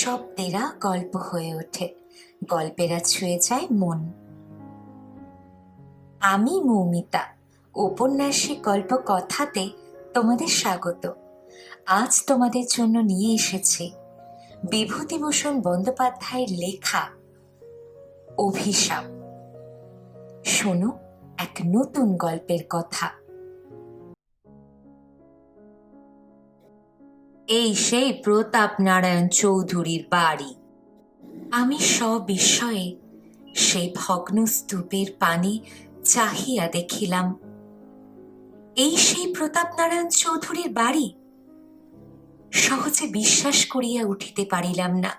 শব্দেরা গল্প হয়ে ওঠে, গল্পেরা ছুঁয়ে যায় মন। আমি মৌমিতা, উপন্যাসিক গল্প কথাতে তোমাদের স্বাগত। আজ তোমাদের জন্য নিয়ে এসেছি বিভূতিভূষণ বন্দ্যোপাধ্যায়ের লেখা অভিশাপ। শোনো এক নতুন গল্পের কথা। এই সেই প্রতাপ নারায়ণ চৌধুরীর বাড়ি। আমি সবিস্ময়ে সেই ভগ্ন স্তূপের পানে চাহিয়া দেখিলাম। এই সেই প্রতাপ নারায়ণ চৌধুরীর বাড়ি। সহজে বিশ্বাস করিয়া উঠিতে পারিলাম না।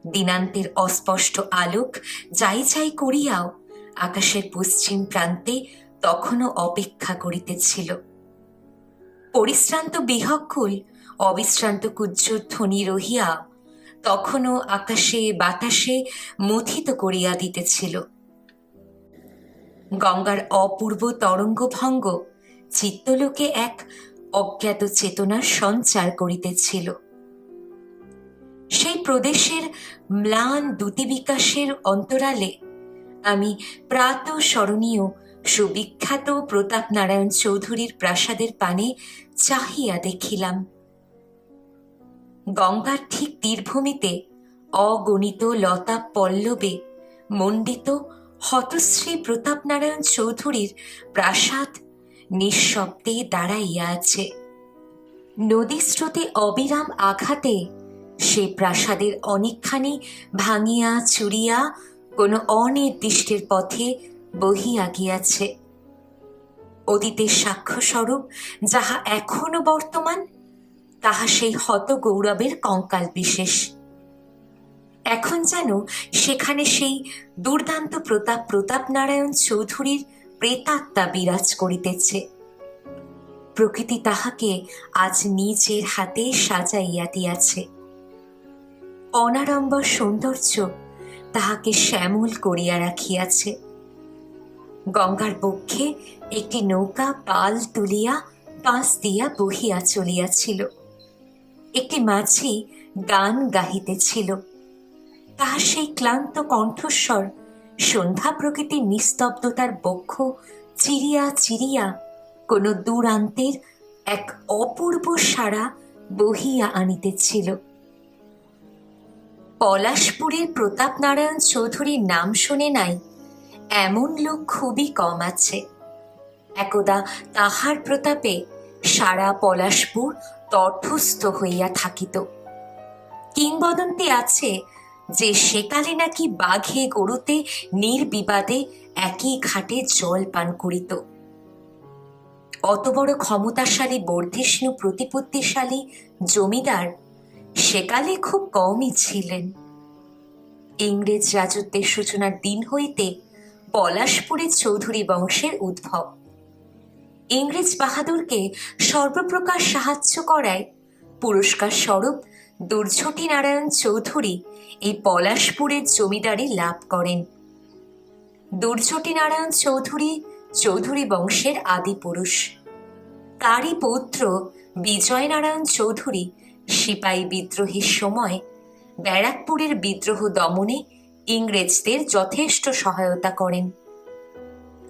দিনান্তের অস্পষ্ট আলোক যাই যাই করিয়াও আকাশের পশ্চিম প্রান্তে তখনও অপেক্ষা করিতেছিল। পরিশ্রান্ত বিহকুল অবিশ্রান্ত কুজ্জর ধ্বনি রহিয়া তখনও আকাশে বাতাসে মথিত করিয়া দিতেছিল। গঙ্গার অপূর্ব তরঙ্গভঙ্গ চিত্তলোকে এক অজ্ঞাত চেতনার সঞ্চার করিতেছিল। সেই প্রদেশের ম্লান দ্যুতিবিকাশের অন্তরালে আমি প্রাতঃস্মরণীয় সুবিখ্যাত প্রতাপ নারায়ণ চৌধুরীর প্রাসাদের পানে চাহিয়া দেখিলাম। গঙ্গার ঠিক তীরভূমিতে অগণিত লতা পল্লবে মণ্ডিত হতশ্রী প্রতাপ নারায়ণ চৌধুরীর প্রাসাদ নিঃশব্দে দাঁড়াইয়া আছে। নদী স্রোতে অবিরাম আঘাতে সে প্রাসাদের অনেকখানি ভাঙিয়া চুরিয়া কোনো অনির্দিষ্টের পথে বহিয়া গিয়াছে। অতীতের সাক্ষ্যস্বরূপ যাহা এখনো বর্তমান, তাহা সেই হত গৌরবের কঙ্কাল বিশেষ। এখন যেন সেখানে সেই দুর্দান্ত প্রতাপ নারায়ণ চৌধুরীর প্রেতাত্মা বিরাজ করিতেছে। প্রকৃতি তাহাকে আজ নিজের হাতে সাজাইয়া দিয়াছে। অনাড়ম্বর সৌন্দর্য তাহাকে শ্যামল করিয়া রাখিয়াছে। গঙ্গার বক্ষে একটি নৌকা পাল তুলিয়া পাশ দিয়া বহিয়া চলিয়াছিল। একটি মাঝি গান গাহিতেছিল। তাহার সেই ক্লান্ত কণ্ঠস্বর সন্ধ্যা প্রকৃতির নিস্তব্ধতার বক্ষ চিরিয়া চিরিয়া কোনো দূরান্তের এক অপূর্ব সাড়া বহিয়া আনিতেছিল। পলাশপুরের প্রতাপ নারায়ণ চৌধুরীর নাম শুনে নাই এমন লোক খুবই কম আছে। একদা তাহার প্রতাপে সারা পলাশপুর তটস্থ হইয়া থাকিত। কিংবদন্তি আছে যে সেকালে নাকি বাঘে গরুতে নির্বিবাদে একই ঘাটে জল পান করিত। অত বড় ক্ষমতাশালী বর্ধিষ্ণু প্রতিপত্তিশালী জমিদার সেকালে খুব কমই ছিলেন। ইংরেজ রাজত্বের সূচনার দিন হইতে পলাশপুরে চৌধুরী বংশের উদ্ভব। ইংরেজ বাহাদুরকে সর্বপ্রকার সাহায্য করায় পুরস্কার স্বরূপ দুর্ঝটি নারায়ণ চৌধুরী এই পলাশপুরের জমিদারি লাভ করেন। দুর্ঝটি নারায়ণ চৌধুরী চৌধুরী বংশের আদি পুরুষ। তারই পৌত্র বিজয় নারায়ণ চৌধুরী সিপাহী বিদ্রোহের সময় ব্যারাকপুরের বিদ্রোহ দমনে ইংরেজদের যথেষ্ট সহায়তা করেন।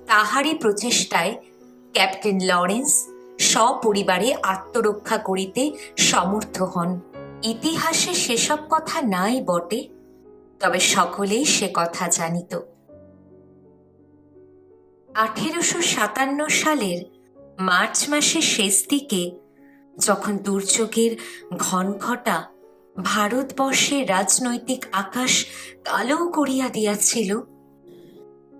তাহারই প্রচেষ্টায় ক্যাপ্টেন লরেন্স সপরিবারে আত্মরক্ষা করিতে সমর্থ হন। ইতিহাসে সেসব কথা নাই বটে, তবে সকলেই সে কথা জানিত। 1857 সালের মার্চ মাসের শেষ দিকে যখন দুর্যোগের ঘনঘটা ভারতবর্ষের রাজনৈতিক আকাশ কালো করিয়া দিয়াছিল,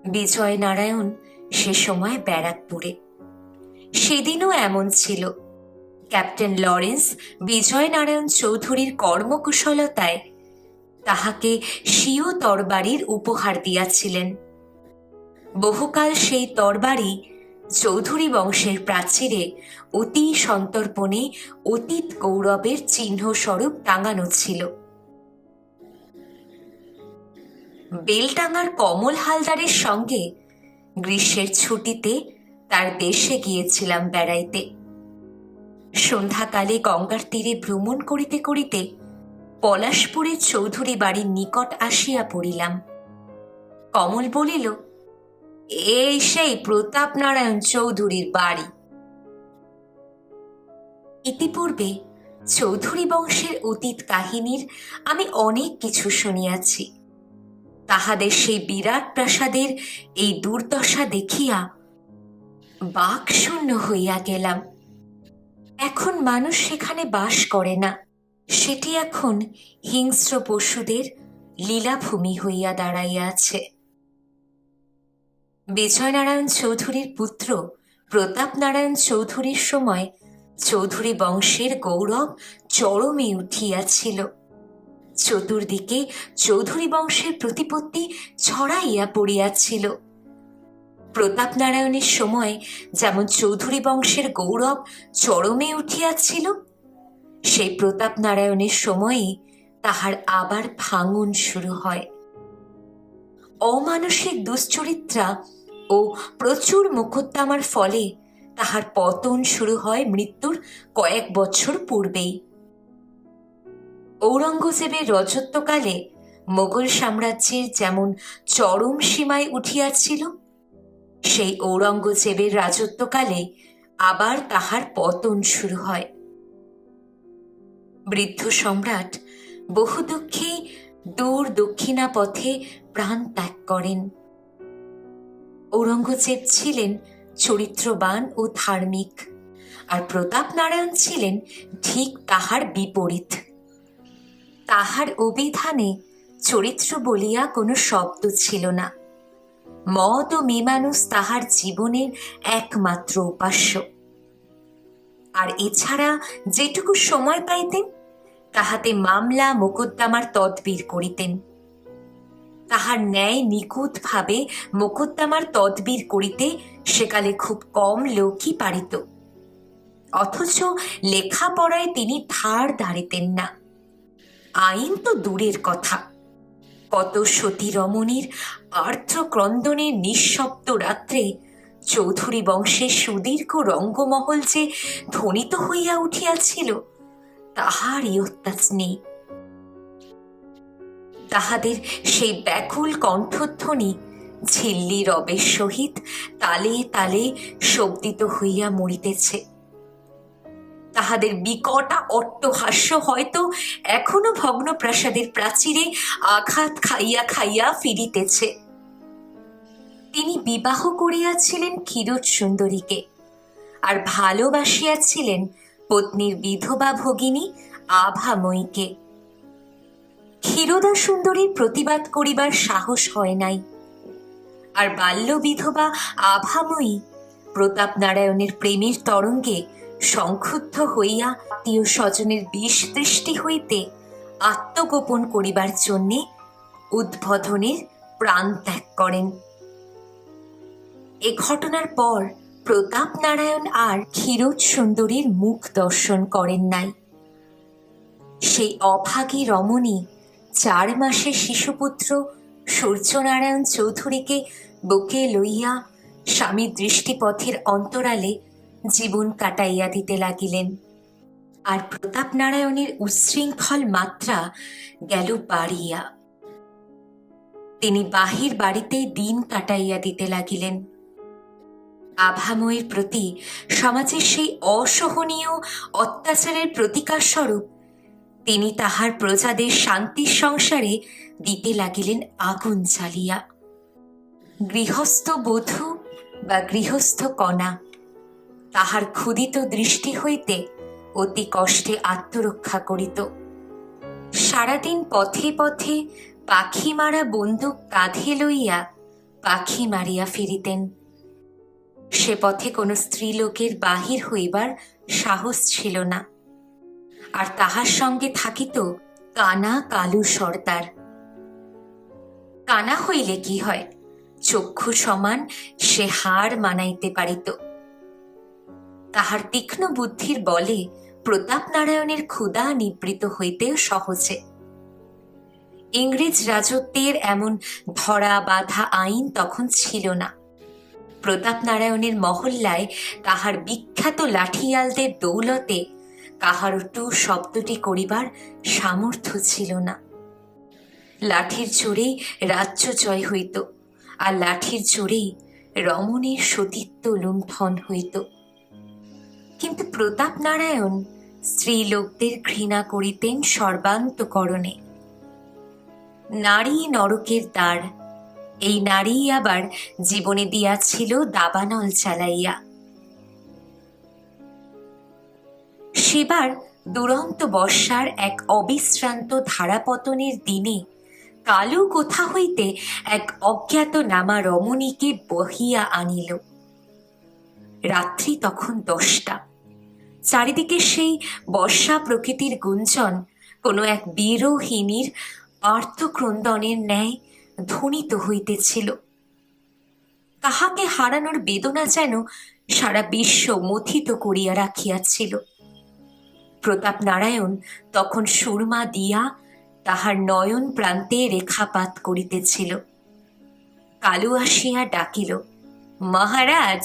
বিজয় নারায়ণ সে সময় ব্যারাকপুরে। সেদিনও এমন ছিল। ক্যাপ্টেন লরেন্স বিজয় নারায়ণ চৌধুরীর কর্মকুশলতায় তাহাকে স্বীয় তরবারির উপহার দিয়াছিলেন। বহুকাল সেই তরবারি চৌধুরী বংশের প্রাচীরে অতি সন্তর্পণে অতীত গৌরবের চিহ্ন স্বরূপ টাঙানো ছিল। বেলটাঙ্গার কমল হালদারের সঙ্গে গ্রীষ্মের ছুটিতে তার দেশে গিয়েছিলাম বেড়াইতে। সন্ধ্যাকালে গঙ্গার তীরে ভ্রমণ করিতে করিতে পলাশপুরের চৌধুরী বাড়ির নিকট আসিয়া পড়িলাম। কমল বলিল, এই সেই প্রতাপ নারায়ণ চৌধুরীর বাড়ি। ইতিপূর্বে চৌধুরী বংশের অতীত কাহিনীর আমি অনেক কিছু শুনিয়াছি। তাহাদের সেই বিরাট প্রাসাদের এই দুর্দশা দেখিয়া বাক শূন্য হইয়া গেলাম। এখন মানুষ সেখানে বাস করে না, সেটি এখন হিংস্র পশুদের লীলাভূমি হইয়া দাঁড়াইয়া আছে। বিজয়নারায়ণ চৌধুরীর পুত্র প্রতাপ নারায়ণ চৌধুরীর সময় চৌধুরী বংশের গৌরব চরমে উঠিয়াছিল। চতুর্দিকে চৌধুরী বংশের প্রতিপত্তি ছড়াইয়া পড়িয়াছিল। প্রতাপ নারায়ণের সময় যেমন চৌধুরী বংশের গৌরব চরমে উঠিয়াছিল, সেই প্রতাপ নারায়ণের সময়ে তাহার আবার ভাঙন শুরু হয়। অমানসিক দুশ্চরিত্রা ও প্রচুর মোকদ্দমার ফলে তাহার পতন শুরু হয় মৃত্যুর কয়েক বছর পূর্বেই। ঔরঙ্গজেবের রাজত্বকালে মোগল সাম্রাজ্যের যেমন চরম সীমায় উঠিয়াছিল, সেই ঔরঙ্গজেবের রাজত্বকালে আবার তাহার পতন শুরু হয়। বৃদ্ধ সম্রাট বহু দুঃখেই দূর দক্ষিণা পথে প্রাণ ত্যাগ করেন। ঔরঙ্গজেব ছিলেন চরিত্রবান ও ধার্মিক, আর প্রতাপ নারায়ণ ছিলেন ঠিক তাহার বিপরীত। তাহার অভিধানে চরিত্র বলিয়া কোনো শব্দ ছিল না। মদ ও মেয়েমানুষ তাহার জীবনের একমাত্র উপাস্য। আর এছাড়া যেটুকু সময় পাইতেন তাহাতে মামলা মোকদ্দমার তদবির করিতেন। তাহার ন্যায় নিখুঁত ভাবে মোকদ্দমার তদবির করিতে সেকালে খুব কম লোকই পারিত। অথচ লেখাপড়ায় তিনি ধার ধারিতেন না। আইন তো দূরের কথা, কত সতী রমণীর আর্দ্র ক্রন্দনের নিঃশব্দ রাত্রে চৌধুরী বংশের সুদীর্ঘ রঙ্গমহল যে ধ্বনিত হইয়া উঠিয়াছিল তাহার ইয়ত্তাজ নেই। তাহাদের সেই ব্যাকুল কণ্ঠধ্বনি ঝিল্লি রবের সহিত তালে তালে শব্দিত হইয়া মরিতেছে। তাহাদের বিকটা অট্টহাস্য হয়তো এখনো ভগ্ন প্রাসাদের প্রাচীরে আঘাত খাইয়া খাইয়া ফিরিতেছে। তিনি বিবাহ করিয়াছিলেন ক্ষীরোদ সুন্দরীকে, আর ভালোবাসিয়াছিলেন পত্নীর বিধবা ভগিনী আভাময়ীকে। ক্ষীরোদা সুন্দরীর প্রতিবাদ করিবার সাহস হয় নাই, আর বাল্য বিধবা আভাময়ী প্রতাপ নারায়ণের প্রেমের তরঙ্গে সংক্ষুব্ধ হইয়া আত্মীয় স্বজনের বিষ দৃষ্টি হইতে আত্মগোপন করিবার জন্যে উদ্বোধনের প্রাণ ত্যাগ করেন। এ ঘটনার পর প্রতাপ নারায়ণ আর ক্ষীরোদ সুন্দরীর মুখ দর্শন করেন নাই। সেই অভাগী রমণী 4 মাসের শিশুপুত্র সূর্যনারায়ণ চৌধুরীকে বুকে লইয়া স্বামী দৃষ্টিপথের অন্তরালে জীবন কাটাইয়া দিতে লাগিলেন। আর প্রতাপ নারায়ণের উচ্ছৃঙ্খল মাত্রা গেল বাড়িয়া। তিনি বাহির বাড়িতেই দিন কাটাইয়া দিতে লাগিলেন। আভাময়ীর প্রতি সমাজের সেই অসহনীয় অত্যাচারের প্রতিকার স্বরূপ তিনি তাহার প্রজাদের শান্তির সংসারে দিতে লাগিলেন আগুন জ্বালিয়া। গৃহস্থ বধূ বা গৃহস্থ কন্যা তাহার ক্ষুদিত দৃষ্টি হইতে অতি কষ্টে আত্মরক্ষা করিত। সারাদিন পথে পথে পাখি মারা বন্দুক কাঁধে লইয়া পাখি মারিয়া ফিরিতেন। সে পথে কোনো স্ত্রীলোকের বাহির হইবার সাহস ছিল না। আর তাহার সঙ্গে থাকিত কানা কালু সর্দার। কানা হইলে কি হয়, চক্ষু সমান সে হার মানাইতে পারিত। তাহার তীক্ষ্ণ বুদ্ধির বলে প্রতাপ নারায়ণের ক্ষুধা নিবৃত হইতেও সহজে। ইংরেজ রাজত্বের এমন ধরা বাঁধা আইন তখন ছিল না। প্রতাপ নারায়ণের মহল্লায় তাহার বিখ্যাত লাঠিয়ালদের দৌলতে কাহারও টু শব্দটি করিবার সামর্থ্য ছিল না। লাঠির জোরেই রাজ্য জয় হইত, আর লাঠির জোরেই রমণীর সতীত্ব লুণ্ঠন হইত। কিন্তু প্রতাপ নারায়ণ স্ত্রী লোকদের ঘৃণা করিতেন সর্বান্তকরণে। নারী নরকের দ্বার, এই নারী আবার জীবনে দিয়াছিল দাবানল চালাইয়া। সেবার দুরন্ত বর্ষার এক অবিশ্রান্ত ধারাপতনের দিনে কালু কোথা হইতে এক অজ্ঞাত নামা রমণীকে বহিয়া আনিল। রাত্রি তখন 10টা। চারিদিকে সেই বর্ষা প্রকৃতির গুঞ্জন কোনো এক বীরহিনীর আর্তক্রন্দনের ন্যায় ধ্বনিত হইতেছিল। তাহাকে হারানোর বেদনা যেন সারা বিশ্ব মথিত করিয়া রাখিয়াছিল। প্রতাপ নারায়ণ তখন সুরমা দিয়া তাহার নয়ন প্রান্তে রেখাপাত করিতেছিল। কালু আসিয়া ডাকিল, মহারাজ।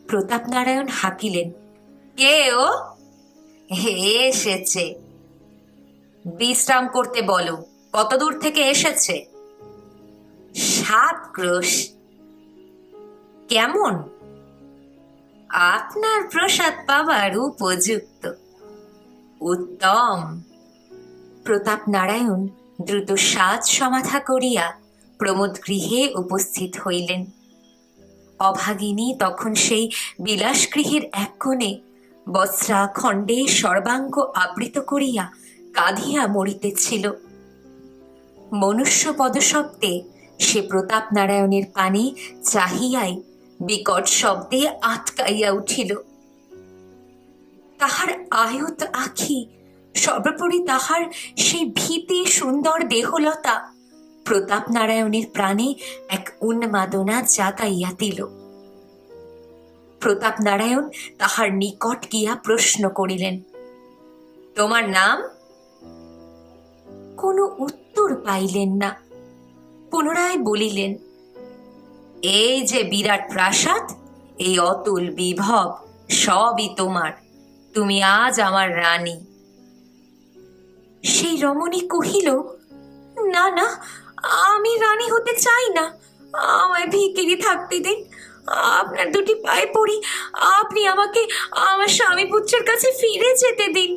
প্রতাপ নারায়ণ হাঁকিলেন, কে ও? হে এসেছে। বিশ্রাম করতে বলো। কত দূর থেকে এসেছে? 7 ক্রোশ। কেমন? আপনার প্রসাদ পাবার উপযুক্ত। উত্তম। প্রতাপ নারায়ণ দ্রুত সাজ সমাধা করিয়া প্রমোদ গৃহে উপস্থিত হইলেন। অভাগিনী তখন সেই বিলাসগৃহের এক কোণে বস্ত্রা খণ্ডে সর্বাঙ্গ আবৃত করিয়া কাঁদিয়া মরিতেছিল। মনুষ্য পদশব্দে সে প্রতাপ নারায়ণের পানে চাহিয়াই বিকট শব্দে আটকাইয়া উঠিল। তাহার আয়ত আখি, সর্বোপরি তাহার সেই ভীতি সুন্দর দেহলতা প্রতাপ নারায়ণের প্রাণে এক উন্মাদনা জাগাইয়া দিল। প্রতাপ নারায়ণ তাহার নিকট গিয়া প্রশ্ন করিলেন, তোমার নাম? কোনো উত্তর পাইলেন না। পুনরায় বলিলেন, এই যে বিরাট প্রাসাদ, এই অতুল বিভব, সবই তোমার। তুমি আজ আমার রানী। সেই রমণী কহিল, না না, আমি রানী হতে চাই না। আমায় ভিখিরি থাকতে দিন। আপনার দুটি পায়ে পড়ি, আপনি আমাকে আমার স্বামী পুত্রের কাছে ফিরে যেতে দিন।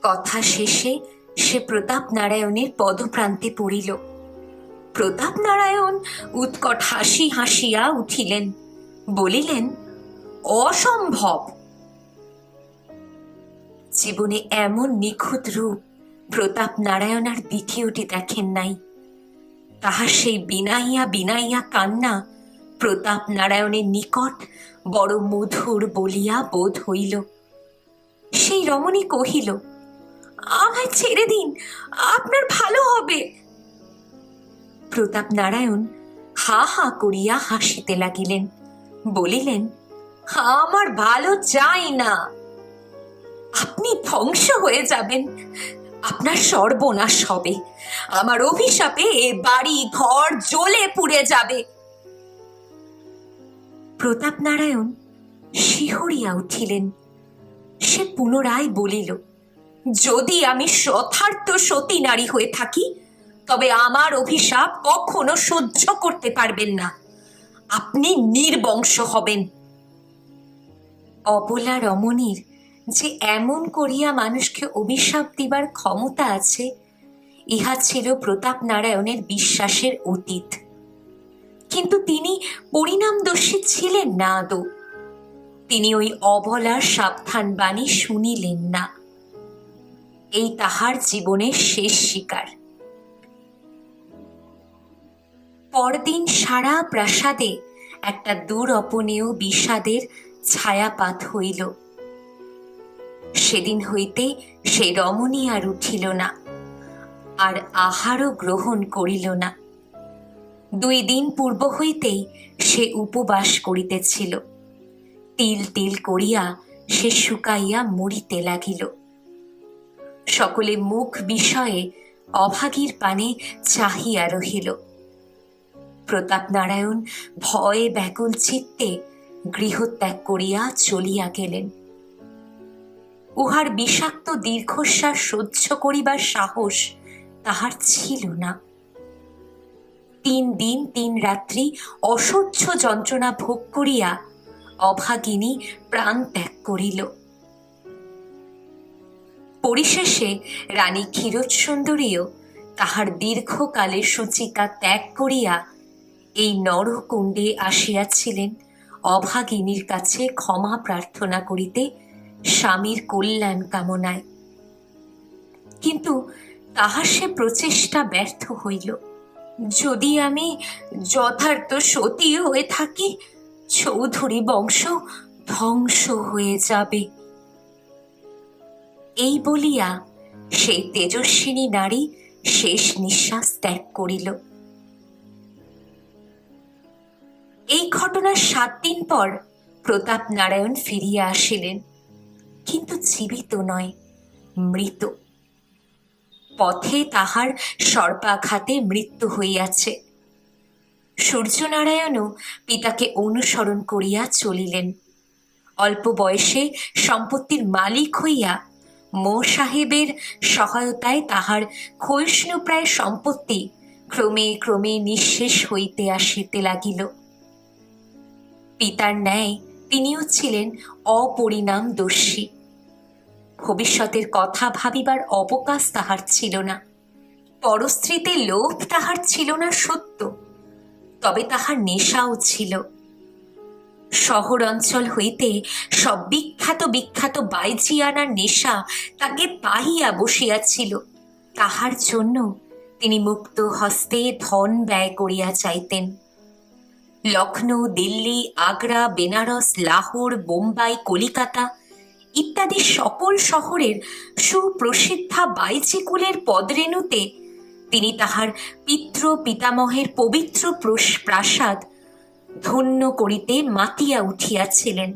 কথা শেষে সে প্রতাপ নারায়ণের পদপ্রান্তে পড়িল। প্রতাপ নারায়ণ উৎকট হাসি হাসিয়া উঠিলেন, বলিলেন, অসম্ভব। জীবনে এমন নিখুঁত রূপ প্রতাপ নারায়ণ আর দ্বিতীয়টি দেখেন নাই। তাহার সেই বিনাইয়া বিনাইয়া কান্না প্রতাপ নারায়ণের নিকট বড় মধুর বলিয়া বোধ হইল। সেই রমণী কহিল, আমায় ছেড়ে দিন, আপনার ভালো হবে। প্রতাপ নারায়ণ হা হা করিয়া হাসিতে লাগিলেন, বলিলেন, আমার ভালো চাই না। আপনি ধ্বংস হয়ে যাবেন, আপনার সর্বনাশ হবে। আমার অভিশাপে এ বাড়ি ঘর জ্বলে পুড়ে যাবে। প্রতাপ নারায়ণ শিহরিয়া উঠিলেন। সে পুনরায় বলিল, যদি আমি যথার্থ সতী নারী হয়ে থাকি, তবে আমার অভিশাপ কখনো সহ্য করতে পারবেন না। আপনি নির্বংশ হবেন। অবলা রমণীর যে এমন করিয়া মানুষকে অভিশাপ দিবার ক্ষমতা আছে, ইহা ছিল প্রতাপ নারায়ণের বিশ্বাসের অতীত। কিন্তু তিনি পরিণামদর্শী ছিলেন না আদৌ। তিনি ওই অবলার সাবধান বাণী শুনিলেন না। এই তাহার জীবনের শেষ শিকার। পরদিন সারা প্রাসাদে একটা দুরপনীয় বিষাদের ছায়াপাত হইল। সেদিন হইতে সে রমণী আর উঠিল না, আর আহারও গ্রহণ করিল না। 2 দিন পূর্ব হইতেই সে উপবাস করিতেছিল। তিল তিল করিয়া সে শুকাইয়া মরিতে লাগিল। সকলে মুখ বিষয়ে অভাগীর পানে চাহিয়া রহিল। প্রতাপ নারায়ণ ভয়ে ব্যাকুল চিত্তে গৃহত্যাগ করিয়া চলিয়া গেলেন। উহার বিষাক্ত দীর্ঘশ্বাস সহ্য করিবার সাহস তাহার ছিল না। 3 দিন 3 রাত্রি অসহ্য যন্ত্রণা ভোগ করিয়া অভাগিনী প্রাণ ত্যাগ করিল। পরিশেষে রানী ক্ষীরোদসুন্দরীও তাহার দীর্ঘকালের সূচিকা ত্যাগ করিয়া এই নরকুণ্ডে আসিয়াছিলেন অভাগিনীর কাছে ক্ষমা প্রার্থনা করিতে, স্বামীর কল্যাণ কামনায়। কিন্তু তাহার সে প্রচেষ্টা ব্যর্থ হইল। যদি আমি যথার্থ সতী হয়ে থাকি, চৌধুরী বংশ ধ্বংস হয়ে যাবে। এই বলিয়া সেই তেজস্বিনী নারী শেষ নিঃশ্বাস ত্যাগ করিল। এই ঘটনার 7 দিন পর প্রতাপ নারায়ণ ফিরিয়া আসিলেন, কিন্তু জীবিত নয়, মৃত। পথে তাহার সর্পাঘাতে মৃত্যু হইয়াছে। সূর্যনারায়ণও পিতাকে অনুসরণ করিয়া চলিলেন। অল্প বয়সে সম্পত্তির মালিক হইয়া মো সাহেবের সহায়তায় তাহার ক্ষয়িষ্ণুপ্রায় সম্পত্তি ক্রমে ক্রমে নিঃশেষ হইতে আসিতে লাগিল। পিতার ন্যায় তিনিও ছিলেন অপরিণামদর্শী। ভবিষ্যতের কথা ভাবিবার অবকাশ তাহার ছিল না। পরস্ত্রীতে লোভ তাহার ছিল না সত্য, তবে তাহার নেশাও ছিল। শহর অঞ্চল হইতে সব বিখ্যাত বিখ্যাত বাইজিয়ানার নেশা তাকে পাহিয়া বসিয়াছিল। তাহার জন্য তিনি মুক্ত হস্তে ধন ব্যয় করিয়া চাইতেন। লখনৌ, দিল্লি, আগ্রা, বেনারস, লাহোর, বোম্বাই, কলিকাতা ইত্যাদি সকল শহরের সুপ্রসিদ্ধা বাইজিকুলের পদরেণুতে তিনি তাহার পিতৃ পিতামহের পবিত্র প্রাসাদ ধন্য করিতে মাতিয়া উঠিয়াছিলেন।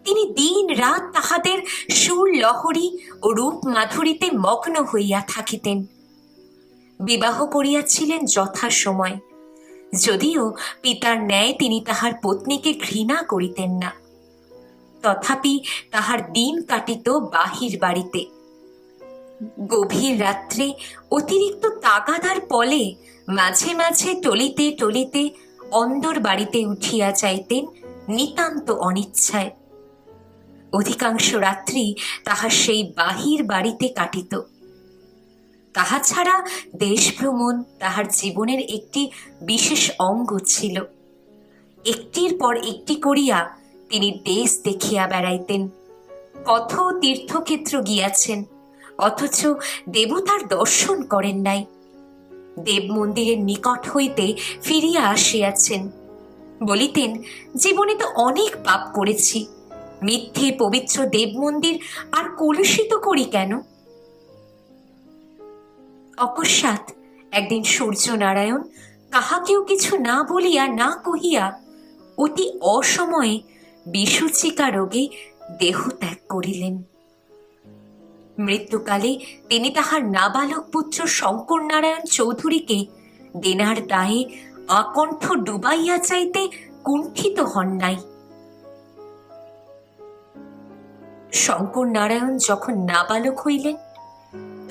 তিনি দিন রাত তাহাদের সুর লহরী ও রূপ মাধুরীতে মগ্ন হইয়া থাকিতেন। বিবাহ করিয়াছিলেন যথাসময়, যদিও পিতার ন্যায় তিনি তাহার পত্নীকে ঘৃণা করিতেন না। তথাপি তাহার দিন কাটিত বাহির বাড়িতে। গভীর রাত্রে অতিরিক্ত তাগাদার ফলে মাঝে মাঝে টলিতে টলিতে অন্দর বাড়িতে উঠিয়া যাইতেন নিতান্ত অনিচ্ছায়। অধিকাংশ রাত্রি তাহার সেই বাহির বাড়িতে কাটিত। তাহা ছাড়া দেশ ভ্রমণ তাহার জীবনের একটি বিশেষ অঙ্গ ছিল। একটির পর একটি করিয়া তিনি দেশ দেখিয়া বেড়াইতেন। কত তীর্থক্ষেত্র গিয়াছেন, অথচ দেবতার দর্শন করেন নাই। দেব মন্দিরের নিকট হইতে ফিরিয়া আসিয়াছেন। বলিতেন, জীবনে তো অনেক পাপ করেছি, মিথ্যে পবিত্র দেব মন্দির আর কলুষিত করি কেন? অকস্মাৎ একদিন সূর্যনারায়ণ কাহাকেও কিছু না বলিয়া না কহিয়া অতি অসময়ে বিসূচিকা রোগে দেহ ত্যাগ করিলেন। মৃত্যুকালে তিনি তাহার নাবালক পুত্র শঙ্কর নারায়ণ চৌধুরীকে দেনার দায়ে আকণ্ঠ ডুবাইয়া চাইতে কুণ্ঠিত হন নাই। শঙ্কর নারায়ণ যখন নাবালক হইলেন,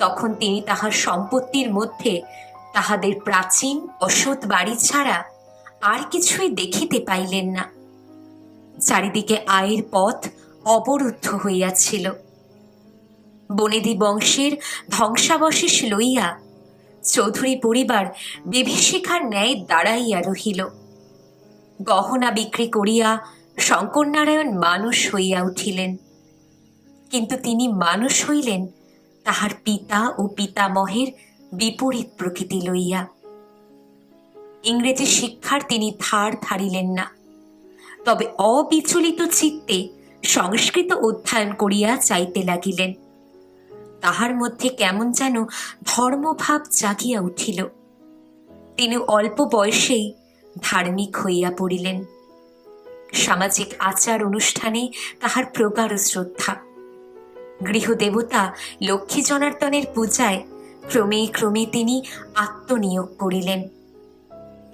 তখন তিনি তাহার সম্পত্তির মধ্যে তাহাদের প্রাচীন অসৎ বাড়ি ছাড়া আর কিছুই দেখিতে পাইলেন না। চারিদিকে আয়ের পথ অবরুদ্ধ হইয়াছিল। বনেদি বংশের ধ্বংসাবশেষ লইয়া চৌধুরী পরিবার বিভীষিকার ন্যায় দাঁড়াইয়া রহিল। গহনা বিক্রি করিয়া শঙ্কর নারায়ণ মানুষ হইয়া উঠিলেন, কিন্তু তিনি মানুষ হইলেন তাহার পিতা ও পিতামহের বিপরীত প্রকৃতি লইয়া। ইংরেজি শিক্ষার তিনি ধার ধারিলেন না, তবে অবিচলিত চিত্তে সংস্কৃত অধ্যয়ন করিয়া চাইতে লাগিলেন। তাহার মধ্যে কেমন যেন ধর্মভাব জাগিয়া উঠিল। তিনি অল্প বয়সেই ধার্মিক হইয়া পড়িলেন। সামাজিক আচার অনুষ্ঠানে তাহার প্রগাঢ় শ্রদ্ধা। গৃহদেবতা লক্ষ্মী জনার্দনের পূজায় ক্রমে ক্রমে তিনি আত্মনিয়োগ করিলেন।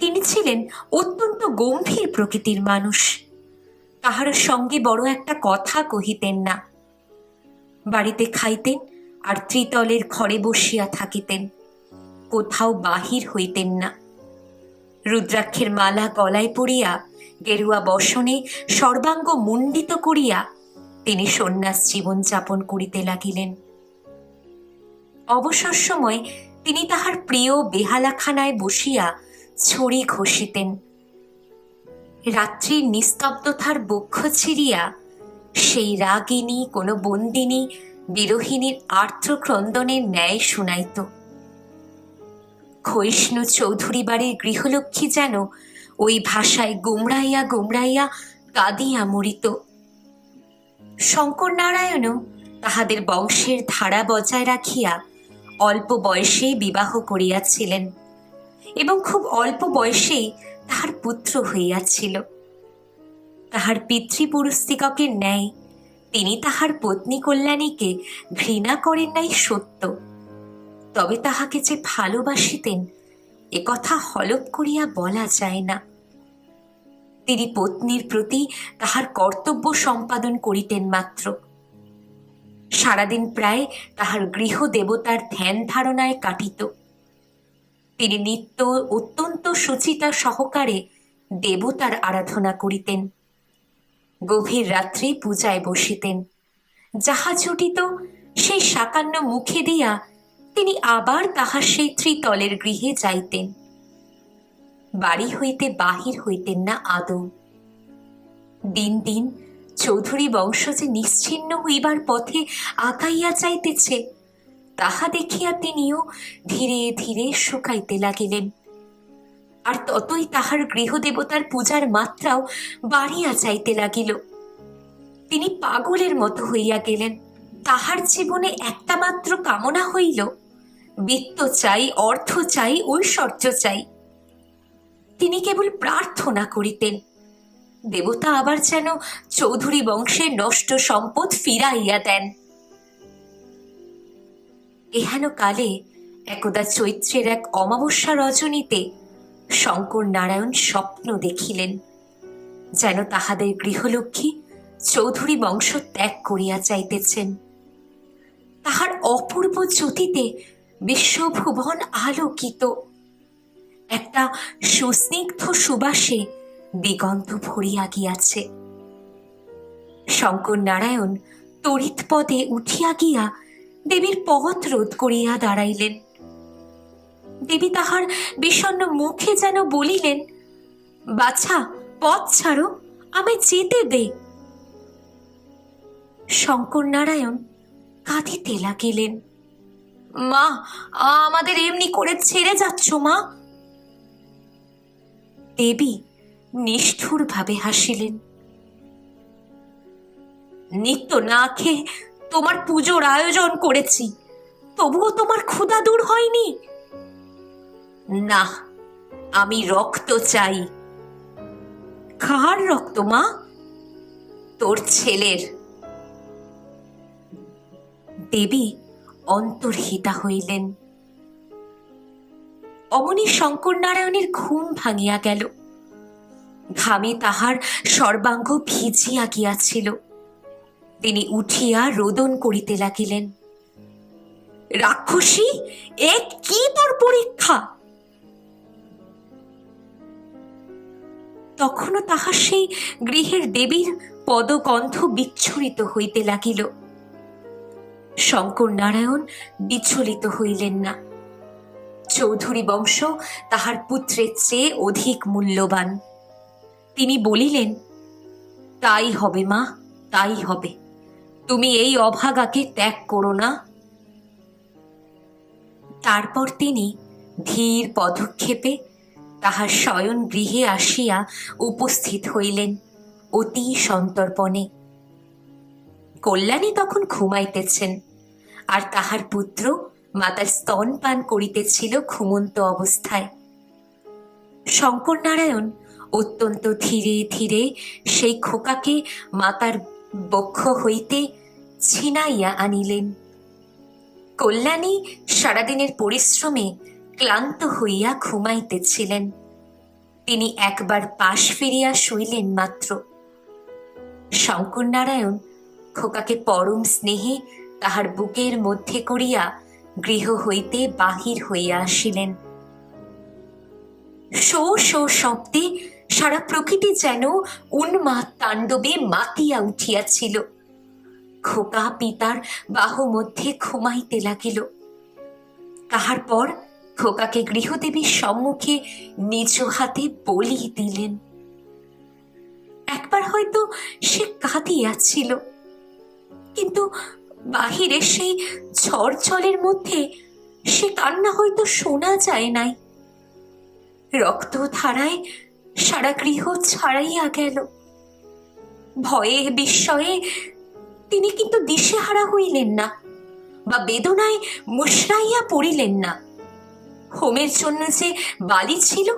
তিনি ছিলেন অত্যন্ত গম্ভীর প্রকৃতির মানুষ। কাহার সঙ্গে বড় একটা কথা কহিতেন না। বাড়িতে খাইতেন আর ত্রিতলের ঘরে বসিয়া থাকিতেন, কোথাও বাহির হইতেন না। রুদ্রাক্ষের মালা গলায় পরিয়া গেরুয়া বসনে সর্বাঙ্গ মুণ্ডিত করিয়া তিনি সন্ন্যাস জীবন যাপন করিতে লাগিলেন। অবসর সময় তিনি তাহার প্রিয় বেহালাখানায় বসিয়া ছড়ি ঘষিতেন। রাত্রির নিস্তব্ধতার বক্ষ ছিঁড়িয়া সেই রাগিনী কোনো বন্দিনী বিরোহিণীর আর্দ্রক্রন্দনের ন্যায় শুনাইত। ক্ষয়িষ্ণু চৌধুরী বাড়ির গৃহলক্ষ্মী যেন ওই ভাষায় গুমরাইয়া গুমরাইয়া কাঁদিয়া মরিত। শঙ্কর নারায়ণও তাহাদের বংশের ধারা বজায় রাখিয়া অল্প বয়সেই বিবাহ করিয়াছিলেন এবং খুব অল্প বয়সেই তাহার পুত্র হইয়াছিল। তাহার পিতৃপুরুষদিগকের ন্যায় তিনি তাহার পত্নী কল্যাণীকে ঘৃণা করেন নাই সত্য, তবে তাহাকে যে ভালোবাসিতেন এ কথা হলপ করিয়া বলা যায় না। তিনি পত্নীর প্রতি তাহার কর্তব্য সম্পাদন করিতেন মাত্র। সারাদিন প্রায় তাহার গৃহ দেবতার ধ্যান ধারণায় কাটিত। তিনি নিত্য অত্যন্ত সুচিতা সহকারে দেবতার আরাধনা করিতেন। গভীর রাত্রে পূজায় বসিতেন। যাহা ছুটিত সেই সাকান্ন মুখে দিয়া তিনি আবার তাহার সেই ত্রিতলের গৃহে যাইতেন। বাড়ি হইতে বাহির হইতেন না আদৌ। দিন দিন চৌধুরী বংশ যে নিশ্চিহ্ন হইবার পথে আগাইয়া যাইতেছে তাহা দেখিয়া তিনিও ধীরে ধীরে শুকাইতে লাগিলেন। আর ততই তাহার গৃহদেবতার পূজার মাত্রাও বাড়িয়া যাইতে লাগিল। তিনি পাগলের মতো হইয়া গেলেন। তাহার জীবনে একটা মাত্র কামনা হইল, বিত্ত চাই, অর্থ চাই, ঐশ্বর্য চাই। তিনি কেবল প্রার্থনা করিতেন দেবতা আবার যেন চৌধুরী বংশের নষ্ট সম্পদ ফিরাইয়া দেন। এহেন কালে একদা চৈত্রের এক অমাবস্যা রজনীতে শঙ্কর নারায়ণ স্বপ্ন দেখিলেন, যেন তাহাদের গৃহলক্ষ্মী চৌধুরী বংশ ত্যাগ করিয়া যাইতেছেন। তাহার অপূর্ব জ্যোতিতে বিশ্বভুবন আলোকিত। একটা সুস্নিগ্ধ সুবাসে দিগন্ত ভরিয়া গিয়াছে। শঙ্কর নারায়ণ তড়িৎ পদে উঠিয়া গিয়া দেবীর পথ রোধ করিয়া দাঁড়াইলেন। দেবী তাহার বিষণ্ণ মুখে যেন বলিলেন, বাছা, পথ ছাড়ো, আমায় যেতে দে। শঙ্কর নারায়ণ কাঁদিতে লাগিলেন। মা, আমাদের এমনি করে ছেড়ে যাচ্ছ মা? দেবী নিষ্ঠুর ভাবে হাসিলেন। নিত্য না খেয়ে তোমার পুজোর আয়োজন করেছি, তবুও তোমার ক্ষুধা দূর হয়নি? না, আমি রক্ত চাই। কার রক্ত মা? তোর ছেলের। দেবী অন্তর্হিতা হইলেন। অমনি শঙ্কর নারায়ণের ঘুম ভাঙিয়া গেল। ঘামে তাহার সর্বাঙ্গ ভিজিয়া গিয়াছিল। তিনি উঠিয়া রোদন করিতে লাগিলেন। রাক্ষসী, এ কি তোর পরীক্ষা? তখনও তাহার সেই গৃহের দেবীর পদগন্ধ বিচ্ছুরিত হইতে লাগিল। শঙ্কর নারায়ণ বিচলিত হইলেন না। চৌধুরী বংশ তাহার পুত্রের চেয়ে অধিক মূল্যবান। তিনি বলিলেন, তাই হবে মা, তাই হবে। তুমি এই অভাগাকে ত্যাগ করো না। তারপর তিনি ধীর পদক্ষেপে তাহার শয়ন গৃহে আসিয়া উপস্থিত হইলেন অতি সন্তর্পণে। কল্যাণী তখন ঘুমাইতেছেন, আর তাহার পুত্র মাতার স্তন পান করিতেছিল ঘুমন্ত অবস্থায়। শঙ্কর নারায়ণ অত্যন্ত ধীরে ধীরে সেই খোকাকে মাতার বক্ষ হইতে ছিনাইয়া আনিলেন। কল্যাণী সারাদিনের পরিশ্রমে ক্লান্ত হইয়া ঘুমাইতেছিলেন। তিনি একবার পাশ ফিরিয়া শুইলেন মাত্র। শঙ্কর নারায়ণ খোকাকে পরম স্নেহে তাহার বুকের মধ্যে করিয়া গৃহ হইতে বাহির হইয়া আসিলেন। শো শো শব্দে সারা প্রকৃতি যেন উন্মাদ তাণ্ডবে মাতিয়া উঠিয়াছিল। খোকা পিতার বাহু মধ্যে ঘুমাইতে লাগিল। তাহার পর খোকাকে গৃহদেবীর সম্মুখে নিজ হাতে বলি দিলেন। একবার হয়তো সে কাঁদিয়াছিল, কিন্তু বাহিরে সেই ঝড় জলের মধ্যে সে কান্না হয়তো শোনা যায় নাই। রক্ত ধারায় সারা গৃহ ছাড়াইয়া গেল। ভয়ে বিস্ময়ে তিনি কিন্তু দিশেহারা হইলেন না বা বেদনায় মুশরাইয়া পড়িলেন না। হোমের জন্য যে বালি ছিল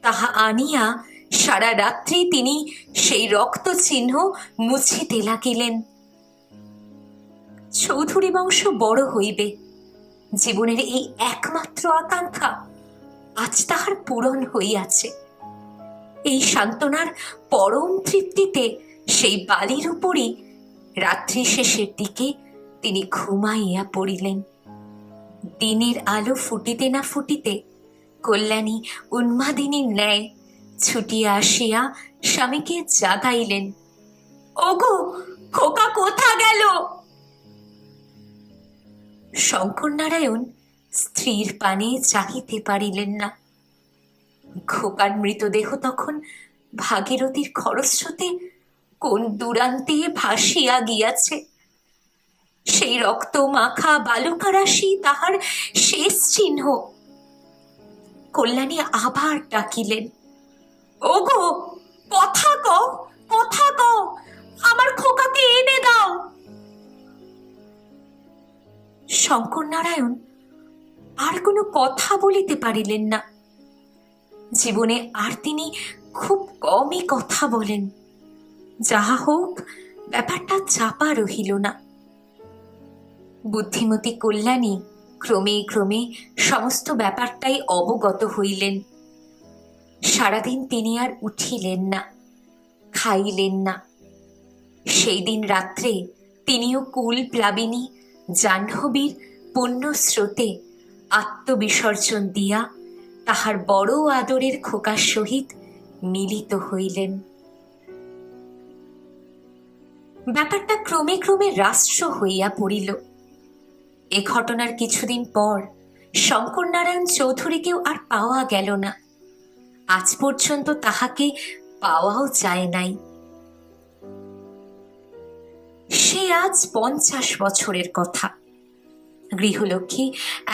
তাহা আনিয়া সারা রাত্রি তিনি সেই রক্ত চিহ্ন মুছিতে লাগিলেন। চৌধুরী বংশ বড় হইবে, জীবনের এই একমাত্র আকাঙ্ক্ষা আজ তাহার পূরণ হইয়াছে। এই সান্ত্বনার পরম তৃপ্তিতে সেই বালির উপরই রাত্রি শেষের দিকে তিনি ঘুমাইয়া পড়িলেন। দিনের আলো ফুটিতে না ফুটিতে কল্যাণী উন্মাদিনীর ন্যায় ছুটিয়া আসিয়া স্বামীকে জাগাইলেন। ওগো, খোকা কোথা গেল? শঙ্কর নারায়ণ স্ত্রীর পানে চাহিতে পারিলেন না। খোকার মৃতদেহ তখন ভাগীরথীর খরস্রোতে কোন দূরান্তে ভাসিয়া গিয়াছে। সেই রক্ত মাখা বালুকারাশি তাহার শেষ চিহ্ন। কল্যাণী আবার ডাকিলেন, ওগো, কথা কও, কথা কও, আমার খোকাকে এনে দাও। শঙ্কর নারায়ণ আর কোনো কথা বলিতে পারিলেন না। জীবনে আর তিনি খুব কমই কথা বলেন। যাহা হোক, ব্যাপারটা চাপা রহিল না। বুদ্ধিমতী কল্যাণী ক্রমে ক্রমে সমস্ত ব্যাপারটাই অবগত হইলেন। সারাদিন তিনি আর উঠিলেন না, খাইলেন না। সেই দিন রাত্রে তিনিও কুল প্লাবিনী জাহ্নবীর পুণ্য স্রোতে আত্মবিসর্জন দিয়া তাহার বড় আদরের খোকার সহিত মিলিত হইলেন। ব্যাপারটা ক্রমে ক্রমে রাষ্ট্র হইয়া পড়িল। এ ঘটনার কিছুদিন পর শঙ্কর নারায়ণ চৌধুরীকেও আর পাওয়া গেল না। আজ পর্যন্ত তাহাকে পাওয়াও যায় নাই। সে আজ 50 বছরের কথা। গৃহলক্ষ্মী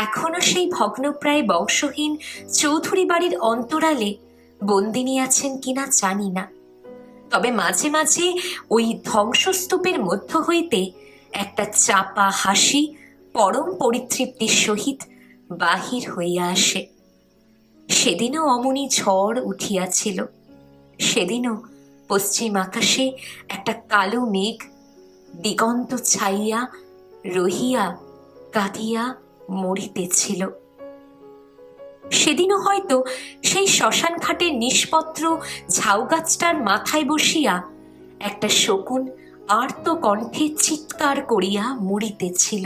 এখনো সেই ভগ্নপ্রায় বংশহীন চৌধুরী বাড়ির অন্তরালে বন্দিনী আছেন কিনা জানি না। তবে মাঝে মাঝে ওই ধ্বংসস্তূপের মধ্য হইতে একটা চাপা হাসি পরম পরিতৃপ্তির সহিত বাহির হইয়া আসে। সেদিনও অমনি ঝড় উঠিয়াছিল। সেদিনও পশ্চিম আকাশে একটা কালো মেঘ দিগন্ত ছাইয়া রহিয়া কাঁদিয়া মরিতেছিল। সেদিনও হয়তো সেই শ্মশান ঘাটের নিষ্পত্র ঝাউগাছটার মাথায় বসিয়া একটা শকুন আর্ত কণ্ঠে চিৎকার করিয়া মরিতেছিল।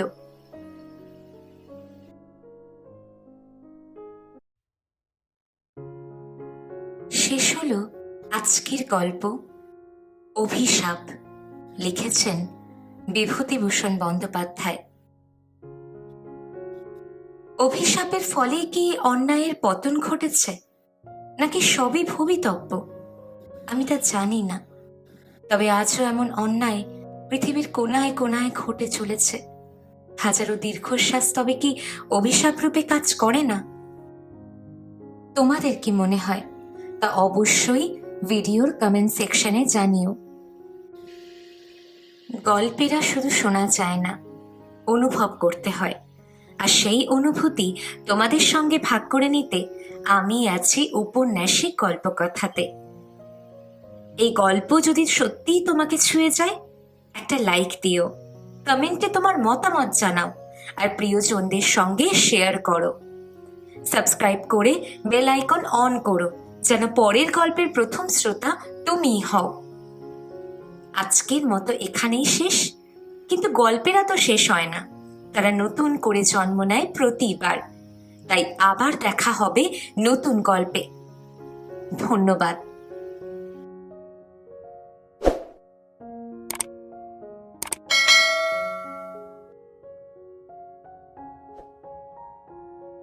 শেষ হলো আজকের গল্প অভিশাপ। লিখেছেন বিভূতিভূষণ বন্দ্যোপাধ্যায়। অভিশাপের ফলে কি অন্যায়ের পতন ঘটেছে, নাকি সবই ভবিতব্য? আমি তা জানি না। তবে আজও এমন অন্যায় পৃথিবীর কোনায় কোনায় ঘটে চলেছে। হাজারো দীর্ঘশ্বাস তবে কি অভিশাপ রূপে কাজ করে না? তোমাদের কি মনে হয় তা অবশ্যই ভিডিওর কমেন্ট সেকশনে জানিও। গল্পেরা শুধু শোনা যায় না, অনুভব করতে হয়। আর সেই অনুভূতি তোমাদের সঙ্গে ভাগ করে নিতে আমি আছি উপন্যাসিক গল্পকথাতে। এই গল্প যদি সত্যিই তোমাকে ছুঁয়ে যায়, একটা লাইক দিও, কমেন্টে তোমার মতামত জানাও, আর প্রিয়জনদের সঙ্গে শেয়ার করো। সাবস্ক্রাইব করে বেল আইকন অন করো, যেন পরের গল্পের প্রথম শ্রোতা তুমিই হও। আজকের মতো এখানেই শেষ। কিন্তু গল্পেরা তো শেষ হয় না, তারা নতুন করে জন্ম নেয় প্রতিবার। তাই আবার দেখা হবে নতুন গল্পে। ধন্যবাদ।